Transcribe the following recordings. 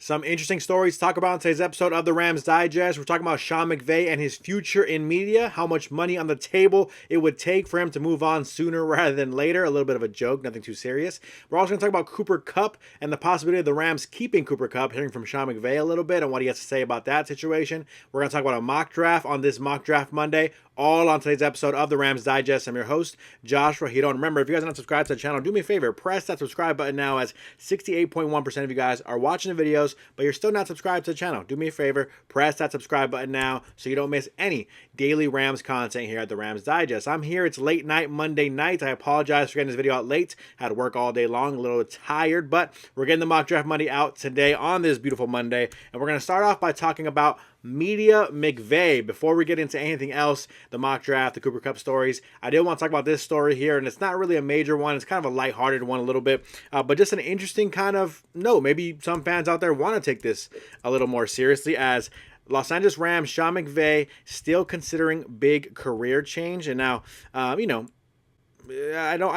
Some interesting stories to talk about in today's episode of the Rams Digest. We're talking about Sean McVay and his future in media, how much money on the table it would take for him to move on sooner rather than later. A little bit of a joke, nothing too serious. We're also going to talk about Cooper Kupp and the possibility of the Rams keeping Cooper Kupp, hearing from Sean McVay a little bit and what he has to say about that situation. We're going to talk about a mock draft on this Mock Draft Monday, all on today's episode of the Rams Digest. I'm your host, Joshua Giron. Remember, if you guys are not subscribed to the channel, do me a favor, press that subscribe button now, as 68.1% of you guys are watching the videos, but you're still not subscribed to the channel. Do me a favor, press that subscribe button now so you don't miss any daily Rams content here at the Rams Digest. I'm here. It's late night, Monday night. I apologize for getting this video out late. Had to work all day long, a little tired, but we're getting the Mock Draft Monday out today on this beautiful Monday, and we're going to start off by talking about Media McVay. Before we get into anything else, the mock draft, the Cooper Kupp stories, I did want to talk about this story here, and it's not really a major one. It's kind of a lighthearted one a little bit, but just an interesting kind of note. Maybe some fans out there want to take this a little more seriously, as Los Angeles Rams, Sean McVay, still considering big career change. And now, I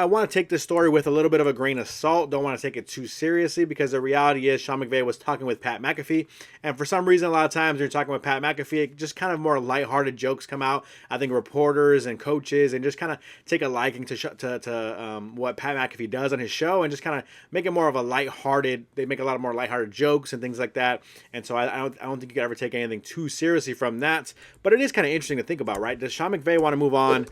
want to take this story with a little bit of a grain of salt. Don't want to take it too seriously, because the reality is Sean McVay was talking with Pat McAfee, and for some reason, a lot of times when you're talking with Pat McAfee, just kind of more lighthearted jokes come out. I think reporters and coaches and just kind of take a liking to what Pat McAfee does on his show, and just kind of make it more of a lighthearted. They make a lot of more lighthearted jokes and things like that. And so I don't think you could ever take anything too seriously from that. But it is kind of interesting to think about, right? Does Sean McVay want to move on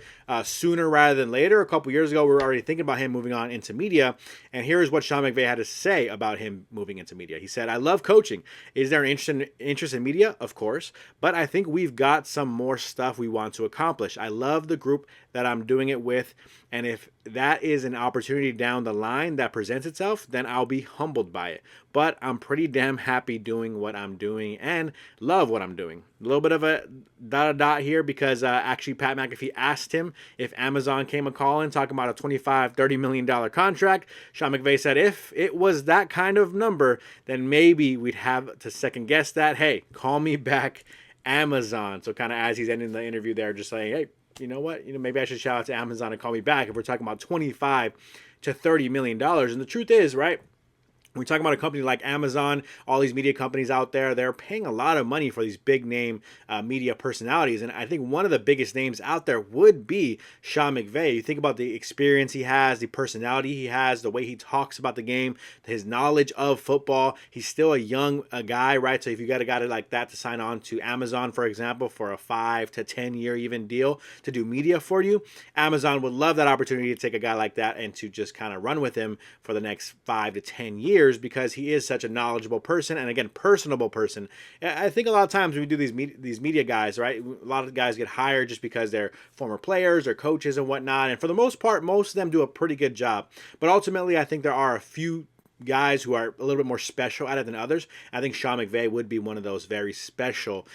sooner rather than later? A couple years ago, we were already thinking about him moving on into media, and here's what Sean McVay had to say about him moving into media. He said, "I love coaching. Is there an interest in media? Of course, but I think we've got some more stuff we want to accomplish. I love the group that I'm doing it with, and if that is an opportunity down the line that presents itself, then I'll be humbled by it. But I'm pretty damn happy doing what I'm doing and love what I'm doing." A little bit of a dot here, because actually Pat McAfee asked him if Amazon came a calling talking about a $25-30 million contract. Sean McVay said if it was that kind of number, then maybe we'd have to second guess that. Hey, call me back, Amazon. So kind of as he's ending the interview there, just saying, hey, you know what? Maybe I should shout out to Amazon and call me back if we're talking about $25-30 million. And the truth is, right, we're talking about a company like Amazon, all these media companies out there, they're paying a lot of money for these big name media personalities. And I think one of the biggest names out there would be Sean McVay. You think about the experience he has, the personality he has, the way he talks about the game, his knowledge of football. He's still a young guy, right? So if you got a guy like that to sign on to Amazon, for example, for a 5 to 10 year even deal to do media for you, Amazon would love that opportunity to take a guy like that and to just kind of run with him for the next 5 to 10 years, because he is such a knowledgeable person, and again, personable person. I think a lot of times when we do these media guys, right, a lot of guys get hired just because they're former players or coaches and whatnot, and for the most part, most of them do a pretty good job. But ultimately, I think there are a few guys who are a little bit more special at it than others. I think Sean McVay would be one of those very special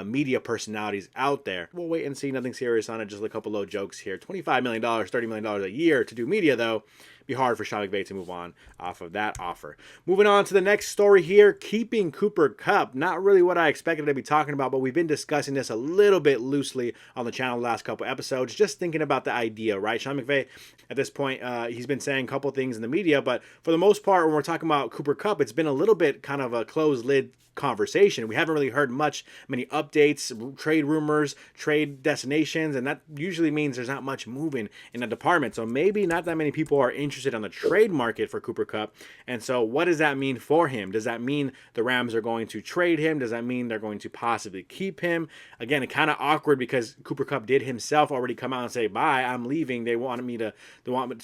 media personalities out there. We'll wait and see. Nothing serious on it, just a couple low jokes here. $25 million, $30 million a year to do media, though. Be hard for Sean McVay to move on off of that offer. Moving on to the next story here, keeping Cooper Kupp. Not really what I expected to be talking about, but we've been discussing this a little bit loosely on the channel the last couple episodes, just thinking about the idea, right? Sean McVay, at this point, he's been saying a couple things in the media, but for the most part, when we're talking about Cooper Kupp, it's been a little bit kind of a closed lid conversation. We haven't really heard many updates, trade rumors, trade destinations, and that usually means there's not much moving in the department. So maybe not that many people are interested on the trade market for Cooper Kupp. And so what does that mean for him? Does that mean the Rams are going to trade him? Does that mean they're going to possibly keep him? Again, it's kind of awkward because Cooper Kupp did himself already come out and say, bye, I'm leaving. They want me to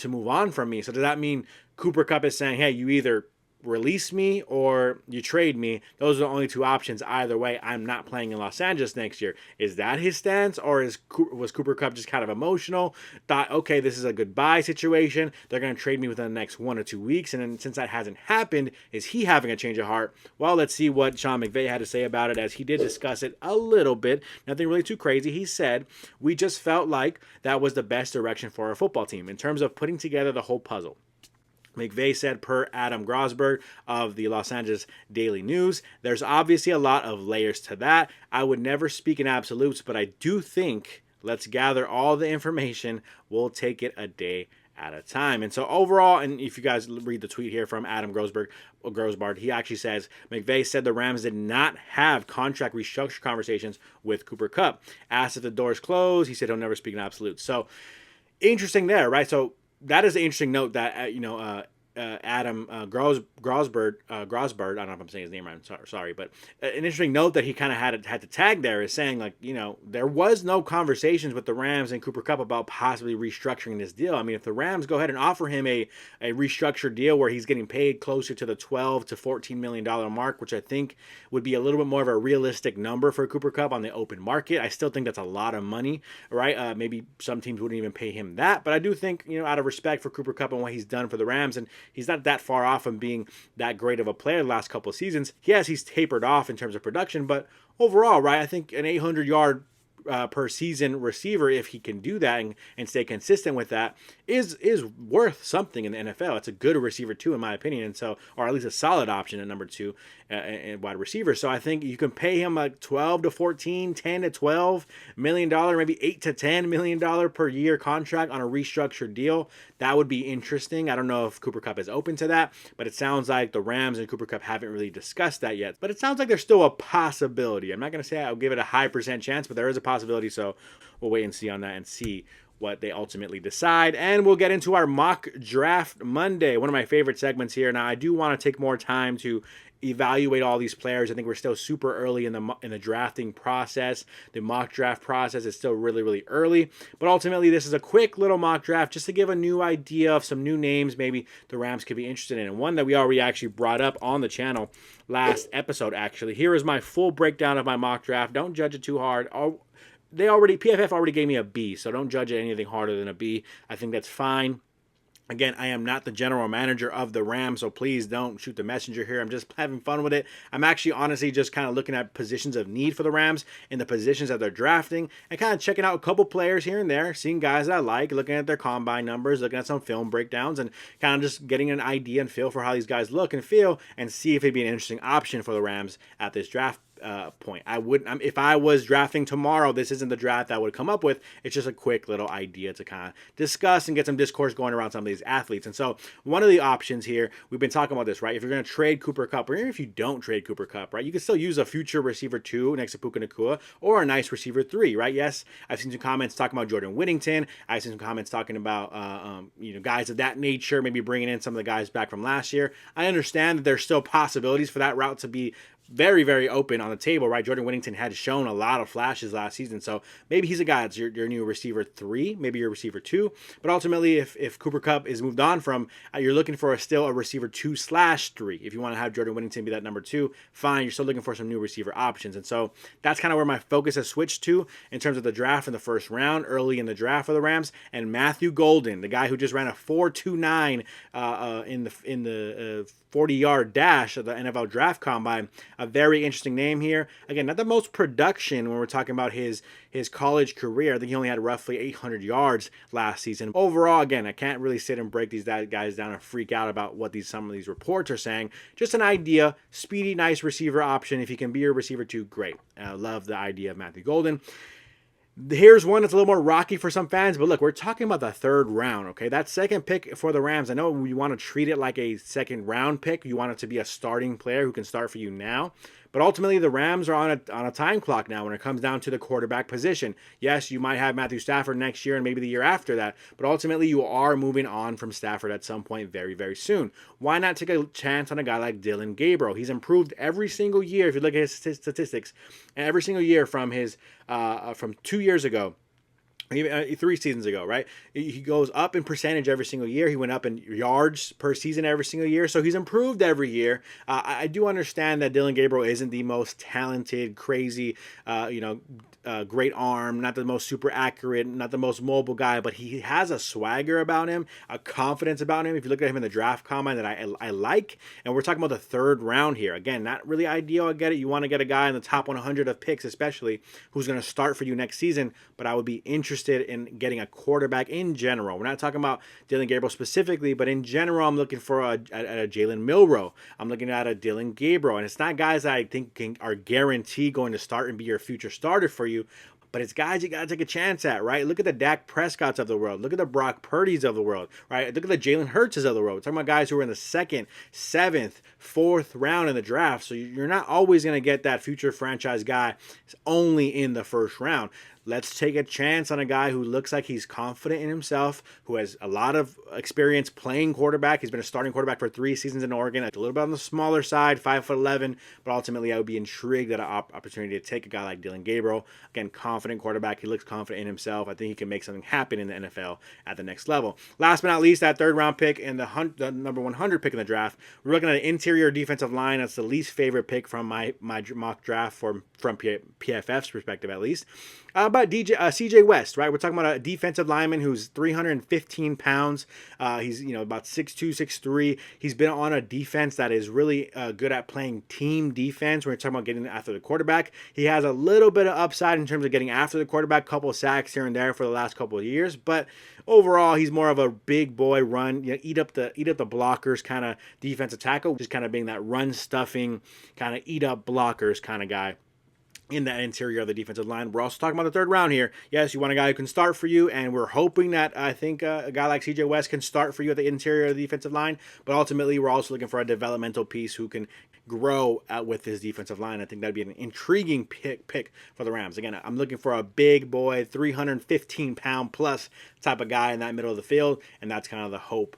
move on from me. So does that mean Cooper Kupp is saying, hey, you either release me or you trade me? Those are the only two options. Either way, I'm not playing in Los Angeles next year. Is that his stance, or was Cooper Kupp just kind of emotional? Thought, okay, this is a goodbye situation. They're going to trade me within the next 1 or 2 weeks. And then since that hasn't happened, is he having a change of heart? Well, let's see what Sean McVay had to say about it, as he did discuss it a little bit. Nothing really too crazy. He said, we just felt like that was the best direction for our football team in terms of putting together the whole puzzle. McVay said, per Adam Grosberg of the Los Angeles Daily News, there's obviously a lot of layers to that. I would never speak in absolutes, but I do think let's gather all the information. We'll take it a day at a time. And so overall, and if you guys read the tweet here from Adam Grosbard, he actually says, McVay said the Rams did not have contract restructure conversations with Cooper Kupp. Asked if the door's closed, he said he'll never speak in absolutes. So interesting there, right? So that is an interesting note that, Adam Grosbard, I don't know if I'm saying his name right, sorry, but an interesting note that he kind of had to tag there is saying, like, there was no conversations with the Rams and Cooper Kupp about possibly restructuring this deal. I mean, if the Rams go ahead and offer him a restructured deal where he's getting paid closer to the $12 to $14 million mark, which I think would be a little bit more of a realistic number for Cooper Kupp on the open market, I still think that's a lot of money, right? Maybe some teams wouldn't even pay him that, but I do think, out of respect for Cooper Kupp and what he's done for the Rams, and he's not that far off from being that great of a player the last couple of seasons. Yes, he's tapered off in terms of production, but overall, right, I think an 800-yard per season receiver, if he can do that and stay consistent with that, is worth something in the NFL. It's a good receiver too, in my opinion, and so, or at least a solid option at number 2 and wide receiver. So I think you can pay him like 12 to 14, 10 to 12 million dollar, maybe 8 to 10 million dollar per year contract on a restructured deal. That would be interesting. I don't know if Cooper Kupp is open to that, but it sounds like the Rams and Cooper Kupp haven't really discussed that yet. But it sounds like there's still a possibility. I'm not going to say I'll give it a high % chance, but there is a possibility. So we'll wait and see on that and see what they ultimately decide. And we'll get into our mock draft Monday, one of my favorite segments here. Now, I do want to take more time to evaluate all these players. I think we're still super early in the drafting process. The mock draft process is still really, really early. But ultimately, this is a quick little mock draft just to give a new idea of some new names maybe the Rams could be interested in. And one that we already actually brought up on the channel last episode, actually. Here is my full breakdown of my mock draft. Don't judge it too hard. PFF already gave me a B, so don't judge it anything harder than a B. I think that's fine. Again, I am not the general manager of the Rams, so please don't shoot the messenger here. I'm just having fun with it. I'm actually honestly just kind of looking at positions of need for the Rams and the positions that they're drafting and kind of checking out a couple players here and there, seeing guys that I like, looking at their combine numbers, looking at some film breakdowns, and kind of just getting an idea and feel for how these guys look and feel and see if it'd be an interesting option for the Rams at this draft point. If I was drafting tomorrow, this isn't the draft I would come up with. It's just a quick little idea to kind of discuss and get some discourse going around some of these athletes. And so one of the options here, we've been talking about this, right? If you're going to trade Cooper Kupp, or even if you don't trade Cooper Kupp, right, you can still use a future receiver 2 next to Puka Nacua or a nice receiver 3, right? Yes, I've seen some comments talking about Jordan Whittington. I've seen some comments talking about guys of that nature, maybe bringing in some of the guys back from last year. I understand that there's still possibilities for that route to be very, very open on the table, right? Jordan Whittington had shown a lot of flashes last season, so maybe he's a guy that's your new receiver 3, maybe your receiver 2. But ultimately, if Cooper Kupp is moved on from, you're looking for still a receiver 2/3. If you want to have Jordan Whittington be that number 2, fine. You're still looking for some new receiver options, and so that's kind of where my focus has switched to in terms of the draft in the first round, early in the draft for the Rams. And Matthew Golden, the guy who just ran a 4.29 in the 40-yard dash of the NFL Draft Combine. A very interesting name here. Again, not the most production when we're talking about his college career. I think he only had roughly 800 yards last season. Overall, again, I can't really sit and break these guys down and freak out about what some of these reports are saying. Just an idea. Speedy, nice receiver option. If he can be your receiver 2, great. I love the idea of Matthew Golden. Here's one that's a little more rocky for some fans, but look, we're talking about the third round, okay? That second pick for the Rams, I know you want to treat it like a second round pick. You want it to be a starting player who can start for you now. But ultimately, the Rams are on a time clock now when it comes down to the quarterback position. Yes, you might have Matthew Stafford next year and maybe the year after that, but ultimately you are moving on from Stafford at some point very, very soon. Why not take a chance on a guy like Dylan Gabriel? He's improved every single year. If you look at his statistics, every single year from from 2 years ago, 3 seasons ago, right? He goes up in percentage every single year. He went up in yards per season every single year. So he's improved every year. I do understand that Dylan Gabriel isn't the most talented, crazy, great arm, not the most super accurate, not the most mobile guy, but he has a swagger about him, a confidence about him. If you look at him in the draft combine that I like, and we're talking about the third round here. Again, not really ideal. I get it. You want to get a guy in the top 100 of picks, especially who's going to start for you next season. But I would be interested in getting a quarterback in general. We're not talking about Dylan Gabriel specifically, but in general, I'm looking for a Jalen Milroe. I'm looking at a Dylan Gabriel, and it's not guys that I think are guaranteed going to start and be your future starter for you. but it's guys you got to take a chance at, right? Look at the Dak Prescotts of the world. Look at the Brock Purdy's of the world, right? Look at the Jalen Hurts of the world. We're talking about guys who are in the 2nd, 7th, 4th round in the draft. So you're not always going to get that future franchise guy only in the 1st round. Let's take a chance on a guy who looks like he's confident in himself, who has a lot of experience playing quarterback. He's been a starting quarterback for 3 seasons in Oregon. A little bit on the smaller side, 5'11", but ultimately I would be intrigued at an opportunity to take a guy like Dylan Gabriel. Again, confident quarterback. He looks confident in himself. I think he can make something happen in the NFL at the next level. Last but not least, that 3rd round pick and the number 100 pick in the draft. We're looking at an interior defensive line. That's the least favorite pick from my mock draft from PFF's perspective, at least. But CJ West, right? We're talking about a defensive lineman who's 315 pounds. He's about 6'2", 6'3". He's been on a defense that is really good at playing team defense. We're talking about getting after the quarterback. He has a little bit of upside in terms of getting after the quarterback, couple of sacks here and there for the last couple of years. But overall, he's more of a big boy run, eat up the blockers kind of defensive tackle, just kind of being that run stuffing kind of eat up blockers kind of guy in that interior of the defensive line. We're also talking about the 3rd round here. Yes, you want a guy who can start for you, and we're hoping that I think a guy like CJ West can start for you at the interior of the defensive line, but ultimately we're also looking for a developmental piece who can grow out with his defensive line. I think that'd be an intriguing pick for the Rams. Again, I'm looking for a big boy, 315-pound plus type of guy in that middle of the field, and that's kind of the hope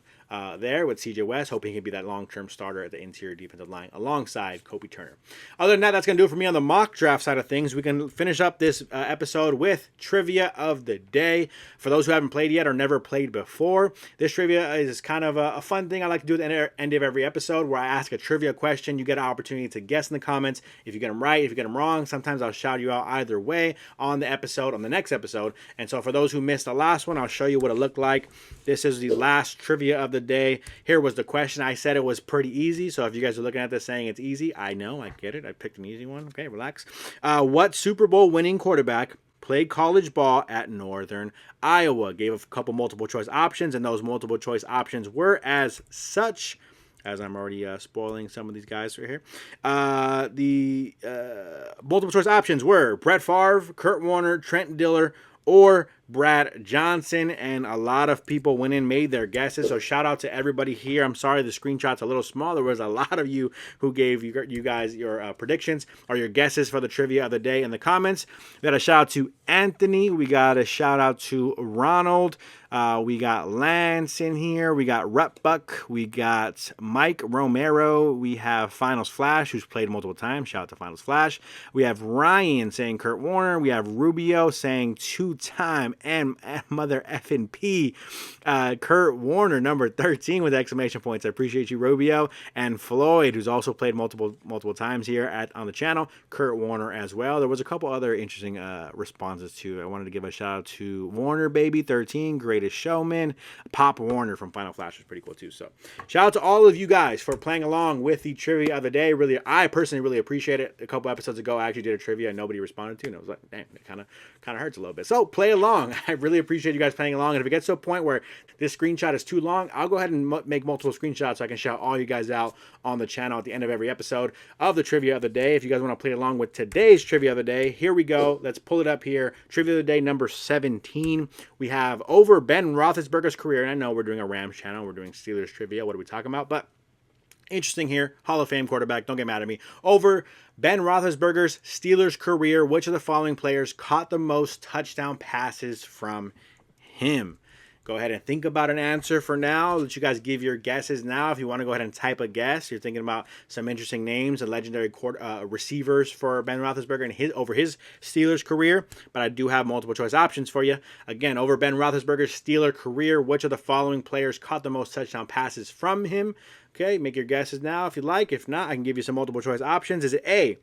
there with CJ West, hoping he can be that long-term starter at the interior defensive line alongside Kobe Turner. Other than that, that's going to do it for me on the mock draft side of things. We can finish up this episode with trivia of the day. For those who haven't played yet or never played before, this trivia is kind of a fun thing I like to do at the end of every episode where I ask a trivia question. You get an opportunity to guess in the comments. If you get them right, if you get them wrong, sometimes I'll shout you out either way on the next episode. And so for those who missed the last one, I'll show you what it looked like. This is the last trivia of the day. Here was the question. I said it was pretty easy, so if you guys are looking at this saying it's easy, I know, I get it. I picked an easy one. Okay, relax. What Super Bowl winning quarterback played college ball at Northern Iowa? Gave a couple multiple choice options, and those multiple choice options were as such, as I'm already spoiling some of these guys right here. The multiple choice options were Brett Favre, Kurt Warner, Trent Diller, or Brad Johnson, and a lot of people went in, made their guesses, so shout out to everybody here. I'm sorry the screenshot's a little small. There was a lot of you who gave you guys your predictions or your guesses for the trivia of the day in the comments. We got a shout out to Anthony. We got a shout out to Ronald. We got Lance in here. We got Rutbuck. We got Mike Romero. We have Finals Flash, who's played multiple times. Shout out to Finals Flash. We have Ryan saying Kurt Warner. We have Rubio saying 2-time and mother effing P. Kurt Warner, number 13 with exclamation points. I appreciate you, Rubio. And Floyd, who's also played multiple times here on the channel. Kurt Warner as well. There was a couple other interesting responses too. I wanted to give a shout out to Warner Baby 13, Greatest Showman. Pop Warner from Final Flash was pretty cool too. So shout out to all of you guys for playing along with the trivia of the day. Really, I personally really appreciate it. A couple episodes ago, I actually did a trivia and nobody responded to, and I was like, damn, it kind of hurts a little bit. So play along. I really appreciate you guys playing along. And if it gets to a point where this screenshot is too long, I'll go ahead and make multiple screenshots so I can shout all you guys out on the channel at the end of every episode of the trivia of the day. If you guys want to play along with today's trivia of the day, here we go. Let's pull it up here. Trivia of the day number 17. We have over Ben Roethlisberger's career. And I know we're doing a Rams channel. We're doing Steelers trivia. What are we talking about? But interesting here. Hall of Fame quarterback. Don't get mad at me. Over Ben Roethlisberger's Steelers career, which of the following players caught the most touchdown passes from him? Go ahead and think about an answer for now. Let you guys give your guesses now. If you want to go ahead and type a guess, you're thinking about some interesting names and legendary receivers for Ben Roethlisberger and over his Steelers career. But I do have multiple choice options for you. Again, over Ben Roethlisberger's Steelers career, which of the following players caught the most touchdown passes from him? Okay, make your guesses now if you like. If not, I can give you some multiple choice options. Is it A,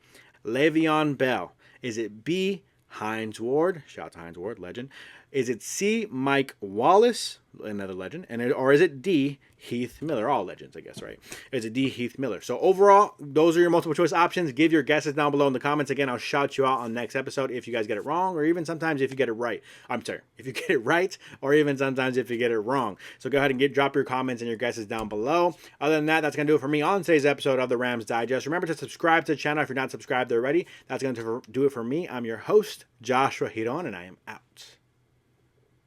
Le'Veon Bell? Is it B, Hines Ward? Shout out to Hines Ward, legend. Is it C, Mike Wallace, another legend, or is it D, Heath Miller? All legends, I guess, right? Is it D, Heath Miller? So overall, those are your multiple choice options. Give your guesses down below in the comments. Again, I'll shout you out on next episode if you guys get it wrong, or even sometimes if you get it right. I'm sorry, if you get it right, or even sometimes if you get it wrong. So go ahead and drop your comments and your guesses down below. Other than that, that's going to do it for me on today's episode of the Rams Digest. Remember to subscribe to the channel if you're not subscribed already. That's going to do it for me. I'm your host, Joshua Giron, and I am out.